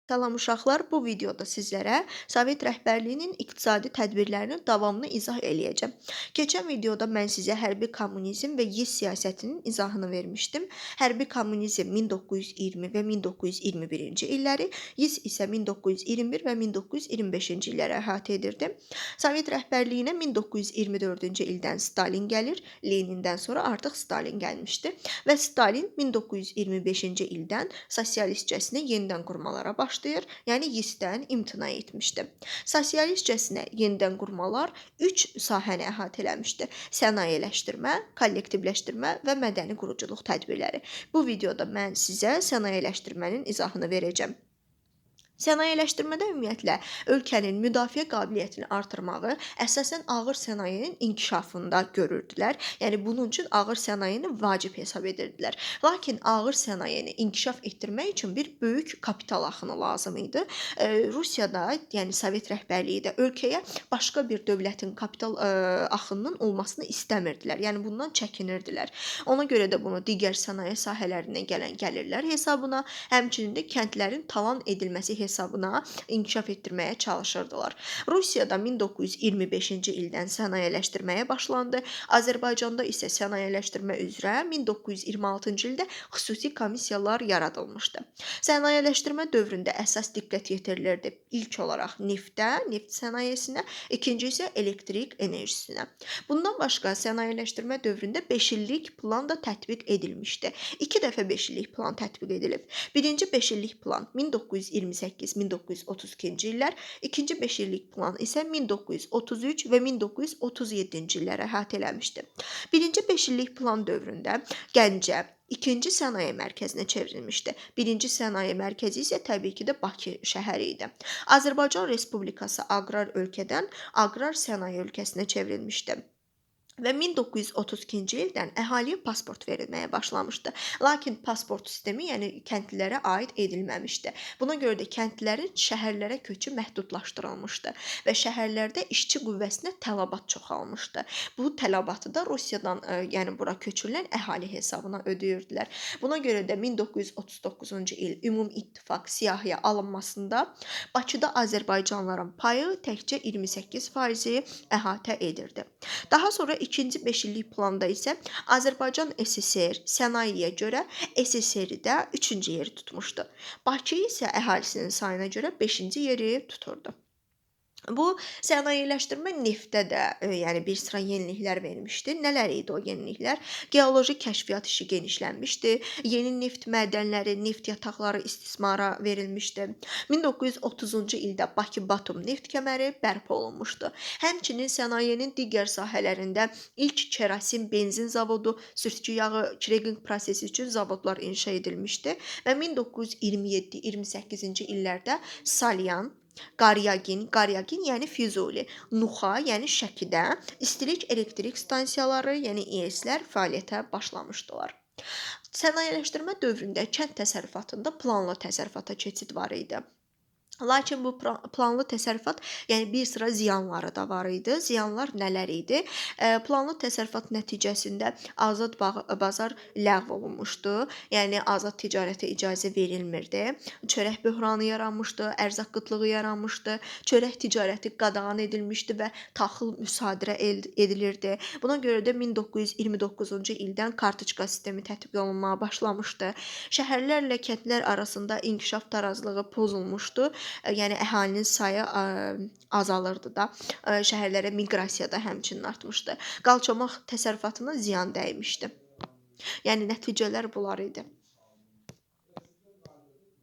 Salam uşaqlar, bu videoda sizlərə Sovet rəhbərliyinin iqtisadi tədbirlərinin davamını izah eləyəcəm. Keçən videoda mən sizə hərbi kommunizm və YIS siyasətinin izahını vermişdim. Hərbi kommunizm 1920 və 1921-ci illəri, YIS isə 1921 və 1925-ci illəri əhatə edirdi. Sovet rəhbərliyinə 1924-cü ildən Stalin gəlir, Lenindən sonra artıq Stalin gəlmişdi və Stalin 1925-ci ildən sosialistcəsinə yenidən qurmalara başlayır. Yəni YIS-dən imtina etmişdi. Sosialistcəsinə yenidən qurmalar 3 sahəni əhatə eləmişdi. Sənayeləşdirmə, kollektivləşdirmə və mədəni quruculuq tədbirləri. Bu videoda mən sizə sənayeləşdirmənin izahını verəcəm. Sənayeləşdirmədə ümumiyyətlə ölkənin müdafiə qabiliyyətini artırmağı əsasən ağır sənayenin inkişafında görürdülər. Yəni bunun üçün ağır sənayeni vacib hesab edirdilər. Lakin ağır sənayeni inkişaf etdirmək üçün bir böyük kapital axını lazım idi. Rusiyada, yəni Sovet rəhbərliyi də ölkəyə başqa bir dövlətin kapital axınının olmasını istəmirdilər. Yəni bundan çəkinirdilər. Ona görə də bunu digər sənaye sahələrindən gələn gəlirlər hesabına, həmçinin də kəndlərin talan edilməsi hesabına inkişaf etdirməyə çalışırdılar. Rusiyada 1925-ci ildən sənayeləşdirməyə başlandı. Azərbaycanda isə sənayeləşdirmə üzrə 1926-cı ildə xüsusi komissiyalar yaradılmışdı. Sənayeləşdirmə dövründə əsas diqqət yetirilirdi. İlk olaraq neftə, neft sənayesinə, ikinci isə elektrik enerjisinə. Bundan başqa sənayeləşdirmə dövründə 5 illik plan da tətbiq edilmişdi. 2 dəfə 5 illik plan tətbiq edilib. Birinci 5 illik plan 1928-1932-ci illər, ikinci 5 illik plan isə 1933 və 1937-ci illəri əhatə eləmişdi. Birinci 5 illik plan dövründə Gəncə ikinci sənaye mərkəzinə çevrilmişdi. Birinci sənaye mərkəzi isə təbii ki də Bakı şəhəri idi. Azərbaycan Respublikası aqrar ölkədən aqrar sənaye ölkəsinə çevrilmişdi. Və 1932-ci ildən əhaliyə pasport verilməyə başlamışdı. Lakin pasport sistemi, yəni kəndlilərə aid edilməmişdi. Buna görə də kəndlilərin şəhərlərə köçü məhdudlaşdırılmışdı və şəhərlərdə işçi qüvvəsinə tələbat çoxalmışdı. Bu tələbatı da Rusiyadan, yəni bura köçürülən əhali hesabına ödəyirdilər. Buna görə də 1939-cu il Ümumİttifaq siyahıya alınmasında Bakıda azərbaycanlıların payı təkcə 28% əhatə edirdi. Daha sonra ikinci 5 illik planda isə Azərbaycan SSR sənayeyə görə SSR-də 3-cü yeri tutmuşdu. Bakı isə əhalisinin sayına görə 5-ci yeri tuturdu. Bu sənayeləşdirmə neftdə də yəni bir sıra yeniliklər vermişdi. Nələr idi o yeniliklər? Geoloji kəşfiyyat işi genişlənmişdi. Yeni neft mədənləri, neft yataqları istismara verilmişdi. 1930-cu ildə Bakı-Batum neft kəməri bərpa olunmuşdu. Həmçinin sənayenin digər sahələrində ilk kerosin benzin zavodu, sürtçü yağı kreqinq prosesi üçün zavodlar inşa edilmişdi və 1927-28-ci illərdə Salyan, Qaryagin, yəni Füzuli, Nuxa, yəni Şəkidə istilik elektrik stansiyaları, yəni İES-lər fəaliyyətə başlamışdılar. Sənayeləşdirmə dövründə kənd təsərrüfatında planlı təsərrüfata keçid var idi. Lakin bu planlı təsərrüfat, yəni bir sıra ziyanları da var idi. Ziyanlar nələr idi? Planlı təsərrüfat nəticəsində azad bazar ləğv olunmuşdu. Yəni azad ticarətə icazə verilmirdi. Çörək böhranı yaranmışdı, ərzaq qıtlığı yaranmışdı. Çörək ticarəti qadağan edilmişdi və taxıl müsadirə edilirdi. Buna görə də 1929-cu ildən kartoçka sistemi tətbiq olunmağa başlamışdı. Şəhərlərlə kəndlər arasında inkişaf tarazlığı pozulmuşdu. Yəni əhalinin sayı azalırdı da, şəhərlərə miqrasiya da həmçinin artmışdı. Qalçomaq təsərrüfatına ziyan dəymişdi. Yəni nəticələr bunlar idi.